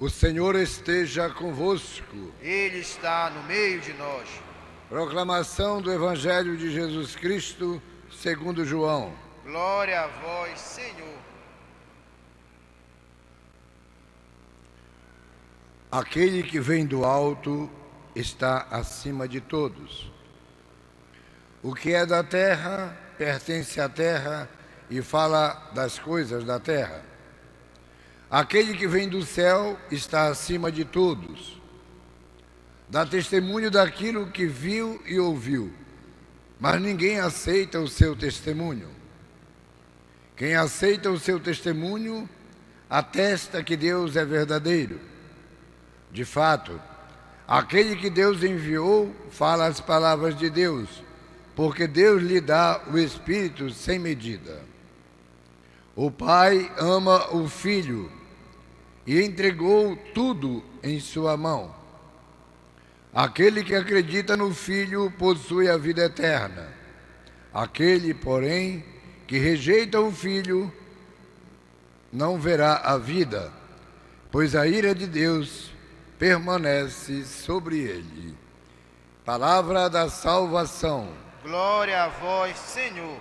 O Senhor esteja convosco. Ele está no meio de nós. Proclamação do Evangelho de Jesus Cristo, segundo João. Glória a vós, Senhor. Aquele que vem do alto está acima de todos. O que é da terra pertence à terra e fala das coisas da terra. Aquele que vem do céu está acima de todos. Dá testemunho daquilo que viu e ouviu, mas ninguém aceita o seu testemunho. Quem aceita o seu testemunho atesta que Deus é verdadeiro. De fato, aquele que Deus enviou fala as palavras de Deus, porque Deus lhe dá o Espírito sem medida. O Pai ama o Filho e entregou tudo em sua mão. Aquele que acredita no Filho possui a vida eterna. Aquele, porém, que rejeita o Filho não verá a vida, pois a ira de Deus permanece sobre ele. Palavra da salvação. Glória a vós, Senhor.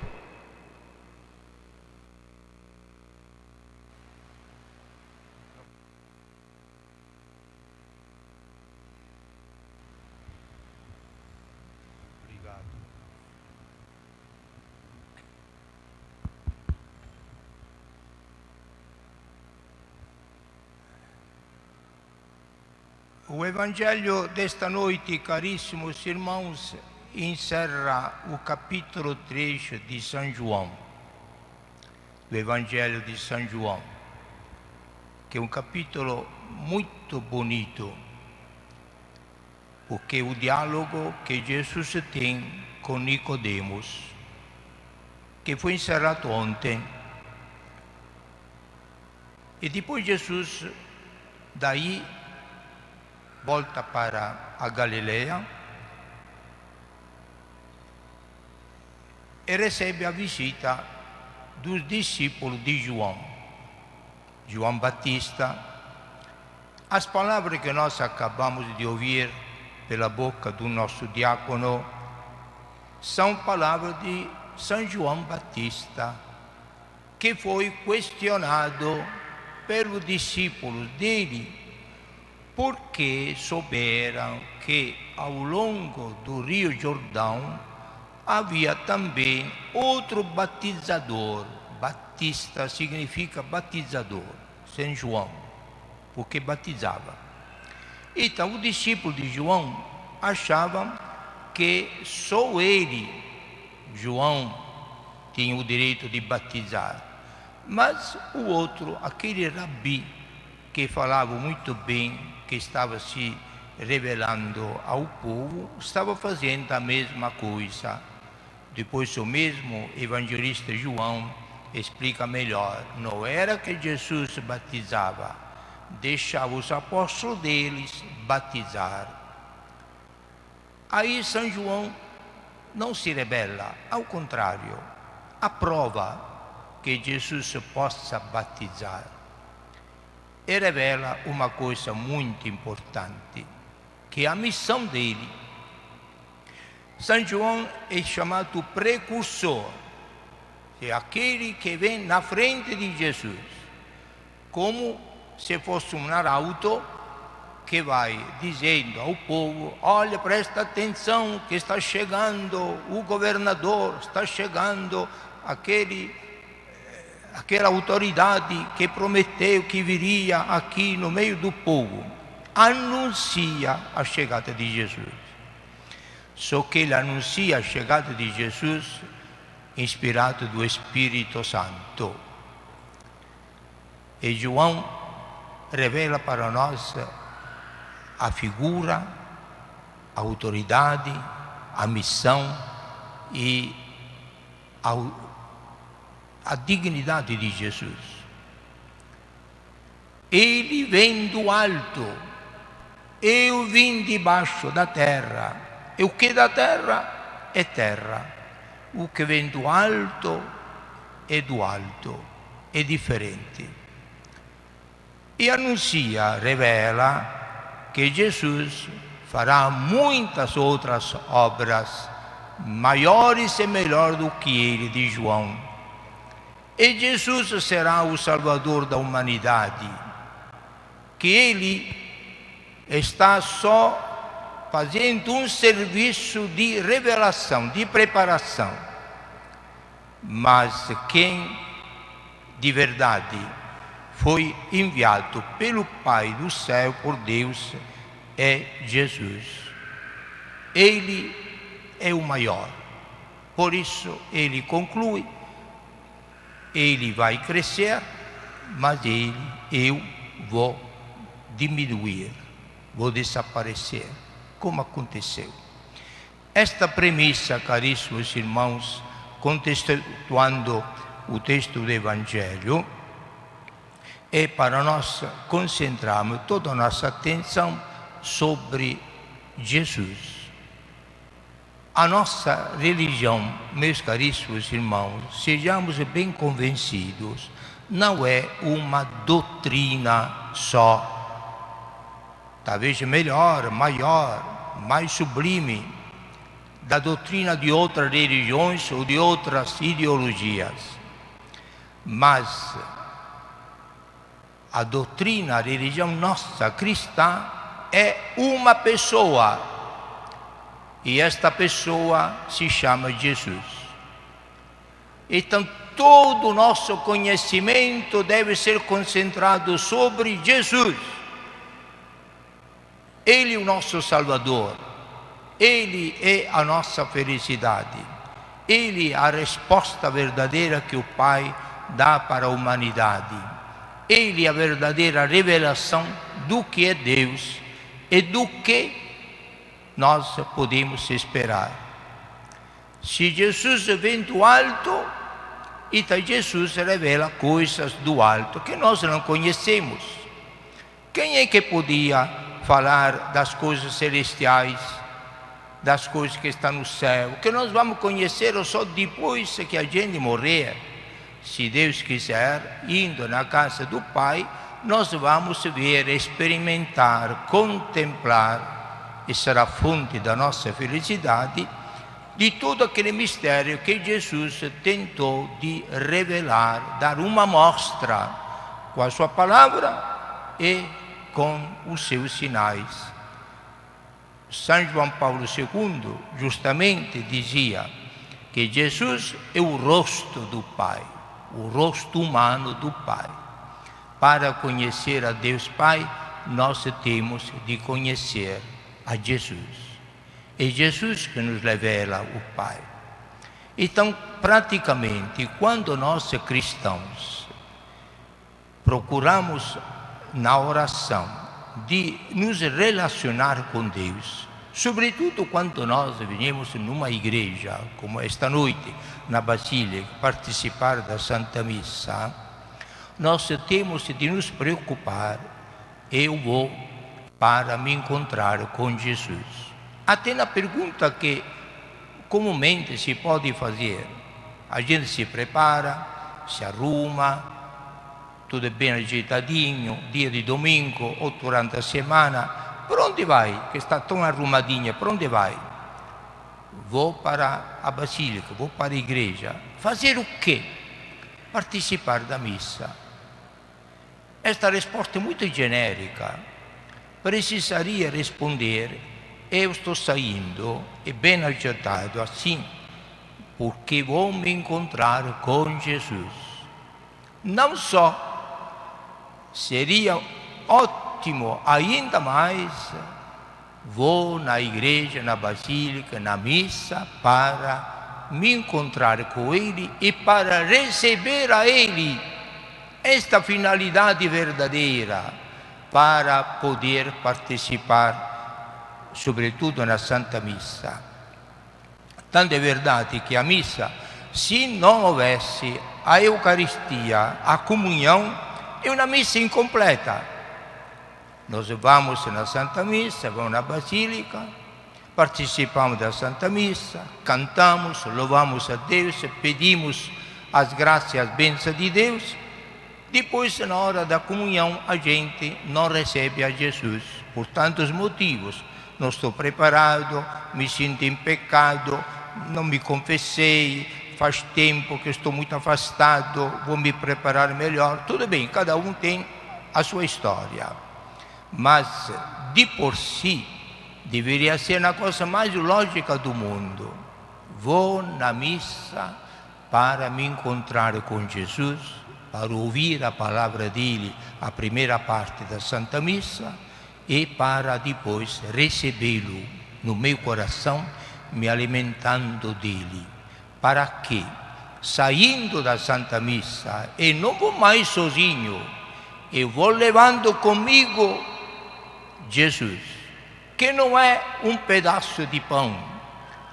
Obrigado. O Evangelho desta noite, caríssimos irmãos, encerra o capítulo 3 de São João, do Evangelho de São João, que é um capítulo muito bonito, porque é o diálogo que Jesus tem com Nicodemos, que foi encerrado ontem. E depois Jesus, daí, volta para a Galileia e recebe a visita dos discípulos de João Batista. As palavras que nós acabamos de ouvir pela boca do nosso diácono são palavras de São João Batista, que foi questionado pelos discípulos dele, porque souberam que ao longo do Rio Jordão havia também outro batizador. Batista significa batizador, São João, porque batizava. Então, os discípulos de João achavam que só ele, João, tinha o direito de batizar. Mas o outro, aquele rabi, que falava muito bem, que estava se revelando ao povo, estava fazendo a mesma coisa. Depois o mesmo evangelista João explica melhor. Não era que Jesus batizava, deixava os apóstolos deles batizar. Aí São João não se rebela, ao contrário, aprova que Jesus possa batizar. E revela uma coisa muito importante, que é a missão dele. São João é chamado precursor, é aquele que vem na frente de Jesus, como se fosse um arauto que vai dizendo ao povo: olha, presta atenção que está chegando o governador, está chegando aquela autoridade que prometeu que viria aqui no meio do povo. Anuncia a chegada de Jesus. Só que ele anuncia a chegada de Jesus inspirado do Espírito Santo. E João revela para nós a figura, a autoridade, a missão e a dignidade de Jesus. Ele vem do alto, eu vim debaixo da terra. E o que é da terra é terra. O que vem do alto, é diferente. e anuncia, revela que Jesus fará muitas outras obras maiores e melhores do que ele de João. E Jesus será o Salvador da humanidade, que ele está só fazendo um serviço de revelação, de preparação. Mas quem de verdade foi enviado pelo Pai do céu, por Deus, é Jesus. Ele é o maior. Por isso ele conclui: ele vai crescer, mas eu vou diminuir, vou desaparecer, como aconteceu. Esta premissa, caríssimos irmãos, contextuando o texto do Evangelho, é para nós concentrarmos toda a nossa atenção sobre Jesus. A nossa religião, meus caríssimos irmãos, sejamos bem convencidos, não é uma doutrina só, talvez melhor, maior, mais sublime da doutrina de outras religiões ou de outras ideologias, mas a doutrina, a religião nossa cristã é uma pessoa, e esta pessoa se chama Jesus. Então todo o nosso conhecimento deve ser concentrado sobre Jesus. Ele é o nosso Salvador, Ele é a nossa felicidade, Ele é a resposta verdadeira que o Pai dá para a humanidade. Ele é a verdadeira revelação do que é Deus e do que nós podemos esperar. Se Jesus vem do alto, então Jesus revela coisas do alto que nós não conhecemos. Quem é que podia falar das coisas celestiais, das coisas que estão no céu, que nós vamos conhecer só depois que a gente morrer? Se Deus quiser, indo na casa do Pai, nós vamos ver, experimentar, contemplar, e será fonte da nossa felicidade, de todo aquele mistério que Jesus tentou de revelar, dar uma mostra com a sua palavra e com os seus sinais. São João Paulo II justamente dizia que Jesus é o rosto do Pai, o rosto humano do Pai. Para conhecer a Deus Pai, nós temos de conhecer a Jesus. É Jesus que nos revela o Pai. Então, praticamente, quando nós cristãos procuramos na oração de nos relacionar com Deus, sobretudo quando nós venimos numa igreja, como esta noite, na Basílica, participar da Santa Missa, nós temos de nos preocupar: eu vou para me encontrar com Jesus. Até na pergunta que comumente se pode fazer, a gente se prepara, se arruma, tudo bem ajeitadinho, dia de domingo ou durante a semana. Para onde vai? Que está tão arrumadinha, para onde vai? Vou para a Basílica, vou para a igreja. Fazer o quê? Participar da missa. Esta resposta é muito genérica. Precisaria responder: eu estou saindo, e bem ajeitado assim, porque vou me encontrar com Jesus. Não só seria ótimo, ainda mais, vou na igreja, na basílica, na missa, para me encontrar com Ele e para receber a Ele. Esta finalidade verdadeira, para poder participar, sobretudo na Santa Missa. Tanto é verdade que a missa, se não houvesse a Eucaristia, a comunhão, é uma missa incompleta. Nós vamos na Santa Missa, vamos na Basílica, participamos da Santa Missa, cantamos, louvamos a Deus, pedimos as graças e as bênçãos de Deus, Depois, na hora da comunhão, a gente não recebe a Jesus por tantos motivos. Não estou preparado, me sinto em pecado, não me confessei, faz tempo que estou muito afastado, vou me preparar melhor. Tudo bem, cada um tem a sua história. Mas, de por si, deveria ser a coisa mais lógica do mundo. Vou na missa para me encontrar com Jesus, para ouvir a palavra dele, a primeira parte da Santa Missa, e para depois recebê-lo no meu coração, me alimentando dele. Para que, saindo da Santa Missa, e não vou mais sozinho, eu vou levando comigo Jesus, que não é um pedaço de pão,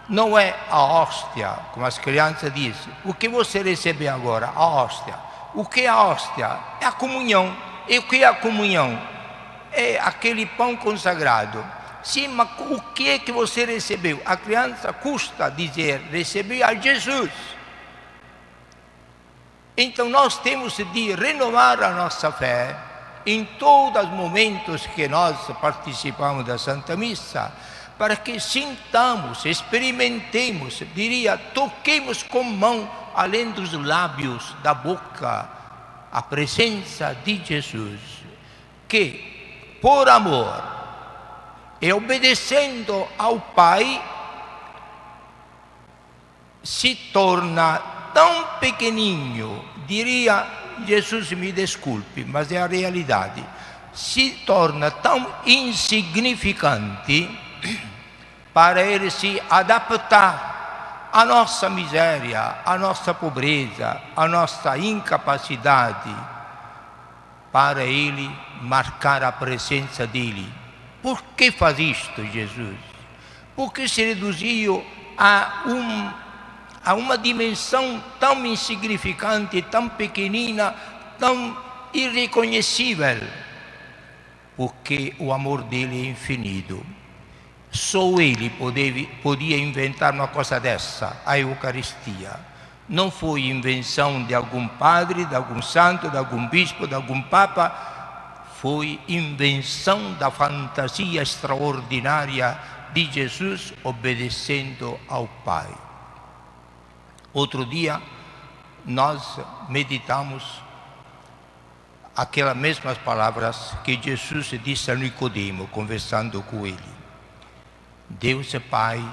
não é a hóstia, como as crianças dizem. O que você recebe agora? A hóstia. O que é a hóstia? É a comunhão. E o que é a comunhão? É aquele pão consagrado. Sim, mas o que é que você recebeu? A criança custa dizer, recebi a Jesus. Então nós temos de renovar a nossa fé em todos os momentos que nós participamos da Santa Missa, para que sintamos, experimentemos, diria, toquemos com mão, além dos lábios, da boca, a presença de Jesus, que, por amor e obedecendo ao Pai, se torna tão pequenininho, diria, Jesus me desculpe, mas é a realidade, se torna tão insignificante para ele se adaptar à nossa miséria, à nossa pobreza, à nossa incapacidade, para ele marcar a presença dele. Por que faz isto, Jesus? Porque se reduziu a uma dimensão tão insignificante, tão pequenina, tão irreconhecível, porque o amor dele é infinito. Só ele podia inventar uma coisa dessa, a Eucaristia. Não foi invenção de algum padre, de algum santo, de algum bispo, de algum papa. Foi invenção da fantasia extraordinária de Jesus obedecendo ao Pai. Outro dia, nós meditamos aquelas mesmas palavras que Jesus disse a Nicodemo, conversando com ele. Deus é Pai,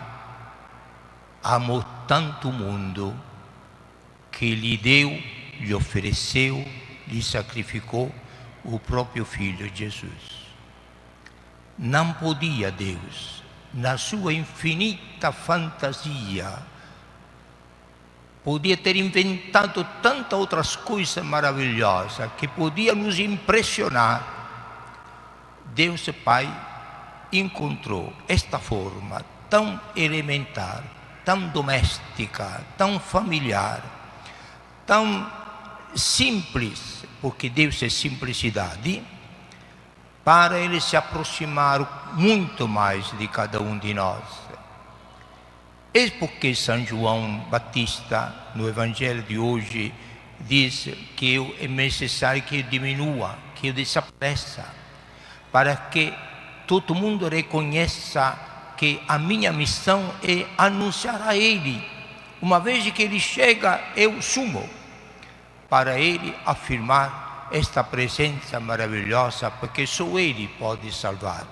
amou tanto o mundo, que lhe deu, lhe ofereceu, lhe sacrificou o próprio Filho Jesus. Não podia Deus, na sua infinita fantasia, podia ter inventado tantas outras coisas maravilhosas que podia nos impressionar. Deus Pai encontrou esta forma tão elementar, tão doméstica, tão familiar, tão simples, porque Deus é simplicidade, para ele se aproximar muito mais de cada um de nós. É porque São João Batista, no Evangelho de hoje, diz que é necessário que eu diminua, que eu desapareça, para que todo mundo reconheça que a minha missão é anunciar a Ele. Uma vez que Ele chega, eu sumo, para Ele afirmar esta presença maravilhosa, porque só Ele pode salvar.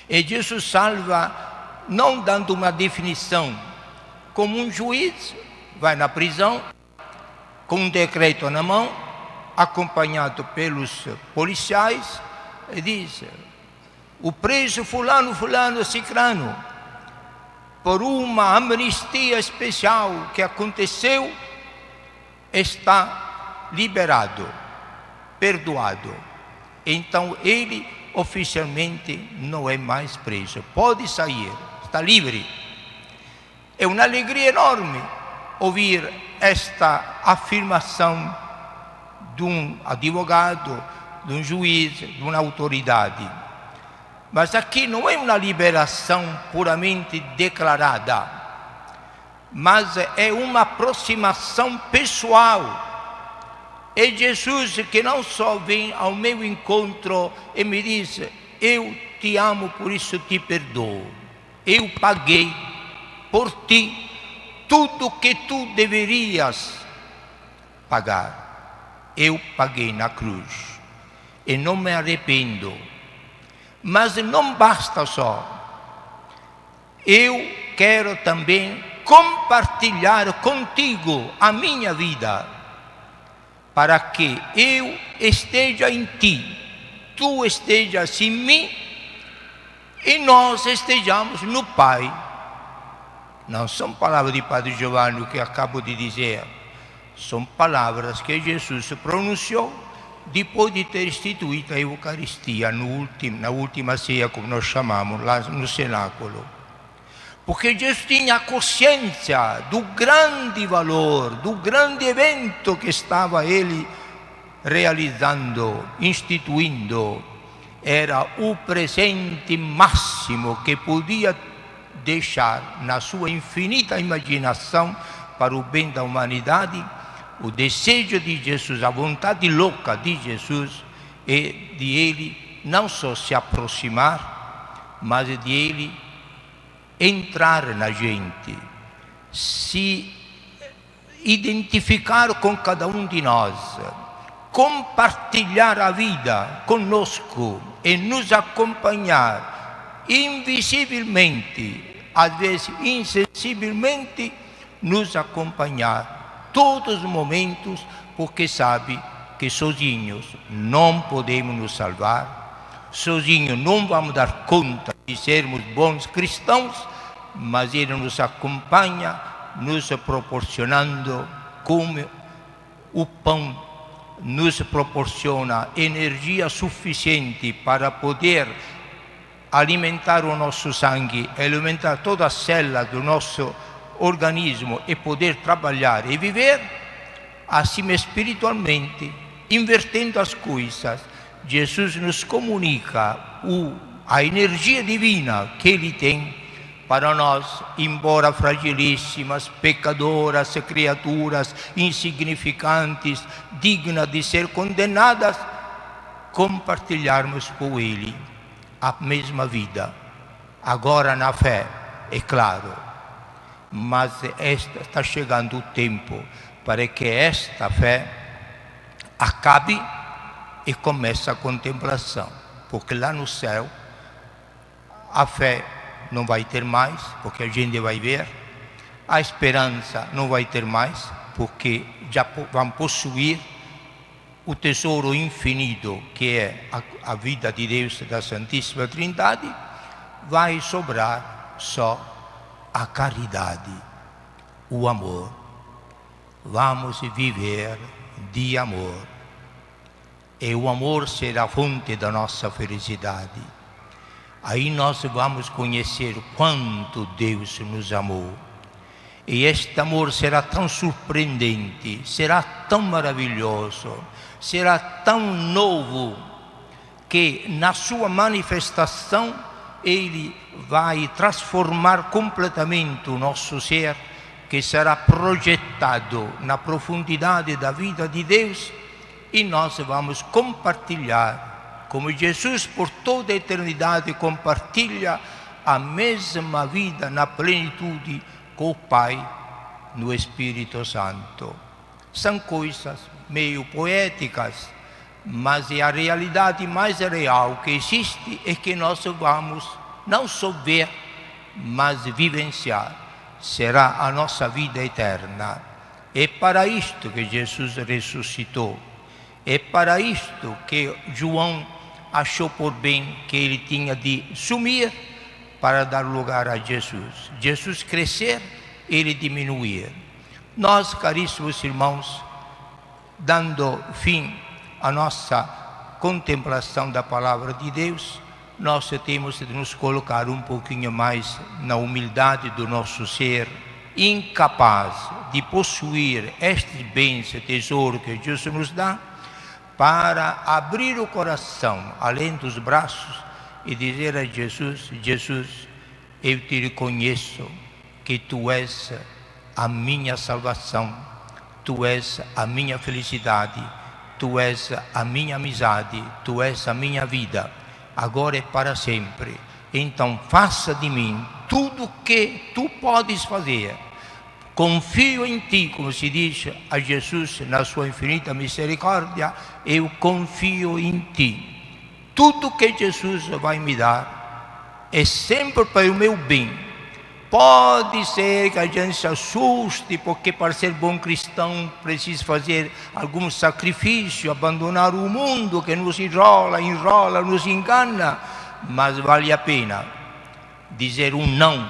E Jesus salva não dando uma definição, como um juiz vai na prisão, com um decreto na mão, acompanhado pelos policiais, e diz: o preso fulano, ciclano, por uma amnistia especial que aconteceu, está liberado, perdoado. Então ele oficialmente não é mais preso, pode sair, está livre. É uma alegria enorme ouvir esta afirmação de um advogado, de um juiz, de uma autoridade. Mas aqui não é uma liberação puramente declarada, mas é uma aproximação pessoal É Jesus que não só vem ao meu encontro e me diz: eu te amo, por isso te perdoo. Eu paguei por ti tudo que tu deverias pagar. Eu paguei na cruz e não me arrependo. Mas não basta só. Eu quero também compartilhar contigo a minha vida, para que eu esteja em ti, tu estejas em mim e nós estejamos no Pai. Não são palavras de Padre Giovanni que acabo de dizer, são palavras que Jesus pronunciou depois de ter instituído a Eucaristia na última ceia, como nós chamamos, lá no cenáculo. Porque Jesus tinha consciência do grande valor, do grande evento que estava ele realizando, instituindo. Era o presente máximo que podia deixar na sua infinita imaginação para o bem da humanidade. O desejo de Jesus, a vontade louca de Jesus é de ele não só se aproximar, mas de ele entrar na gente, se identificar com cada um de nós, compartilhar a vida conosco e nos acompanhar invisivelmente, às vezes insensivelmente, nos acompanhar todos os momentos, porque sabe que sozinhos não podemos nos salvar, sozinhos não vamos dar conta de sermos bons cristãos, mas Ele nos acompanha, nos proporcionando como o pão nos proporciona energia suficiente para poder alimentar o nosso sangue, alimentar todas as células do nosso organismo e poder trabalhar e viver. Assim espiritualmente, invertendo as coisas, Jesus nos comunica a energia divina que Ele tem para nós, embora fragilíssimas, pecadoras, criaturas insignificantes, dignas de ser condenadas, compartilharmos com Ele a mesma vida, agora na fé, é claro, mas está chegando o tempo para que esta fé acabe e comece a contemplação, porque lá no céu a fé não vai ter mais, porque a gente vai ver, a esperança não vai ter mais, porque já vão possuir o tesouro infinito, que é a vida de Deus, da Santíssima Trindade. Vai sobrar só a caridade, o amor. Vamos viver de amor, e o amor será a fonte da nossa felicidade. Aí nós vamos conhecer quanto Deus nos amou. E este amor será tão surpreendente, será tão maravilhoso, será tão novo, que na sua manifestação Ele vai transformar completamente o nosso ser, que será projetado na profundidade da vida de Deus, e nós vamos compartilhar, como Jesus por toda a eternidade compartilha a mesma vida na plenitude com o Pai no Espírito Santo. São coisas meio poéticas, mas é a realidade mais real que existe, é que nós vamos não só ver, mas vivenciar. Será a nossa vida eterna. É para isto que Jesus ressuscitou. É para isto que João achou por bem que ele tinha de sumir para dar lugar a Jesus. Jesus crescer, ele diminuir. Nós, caríssimos irmãos, dando fim à nossa contemplação da Palavra de Deus, nós temos de nos colocar um pouquinho mais na humildade do nosso ser, incapaz de possuir estes bens, tesouro que Deus nos dá, para abrir o coração, além dos braços, e dizer a Jesus: Jesus, eu te reconheço que Tu és a minha salvação, Tu és a minha felicidade, tu és a minha amizade, tu és a minha vida, agora e para sempre. Então faça de mim tudo o que tu podes fazer. Confio em ti, como se diz a Jesus na sua infinita misericórdia, eu confio em ti. Tudo que Jesus vai me dar é sempre para o meu bem. Pode ser que a gente se assuste, porque para ser bom cristão precisa fazer algum sacrifício, abandonar o mundo que nos enrola, nos engana, mas vale a pena dizer um não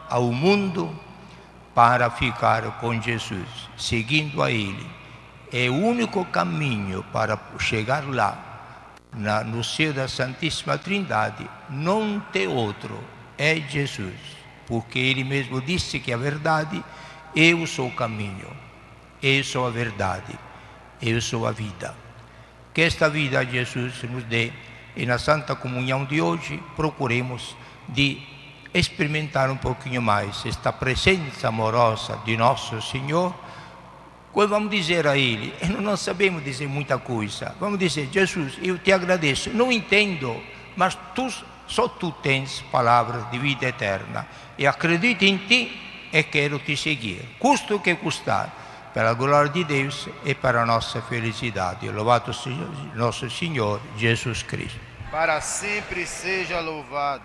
ao mundo para ficar com Jesus, seguindo a Ele. É o único caminho para chegar lá, no seio da Santíssima Trindade. Não tem outro, é Jesus. Porque Ele mesmo disse que a verdade, eu sou o caminho, eu sou a verdade, eu sou a vida. Que esta vida Jesus nos dê, e na Santa Comunhão de hoje procuremos de experimentar um pouquinho mais esta presença amorosa de Nosso Senhor. Quando vamos dizer a Ele, não sabemos dizer muita coisa, vamos dizer: Jesus, eu te agradeço, não entendo, mas só tu tens palavras de vida eterna, e acredito em ti e quero te seguir, custe o que custar, pela glória de Deus e para a nossa felicidade. Louvado seja nosso Senhor Jesus Cristo. Para sempre seja louvado.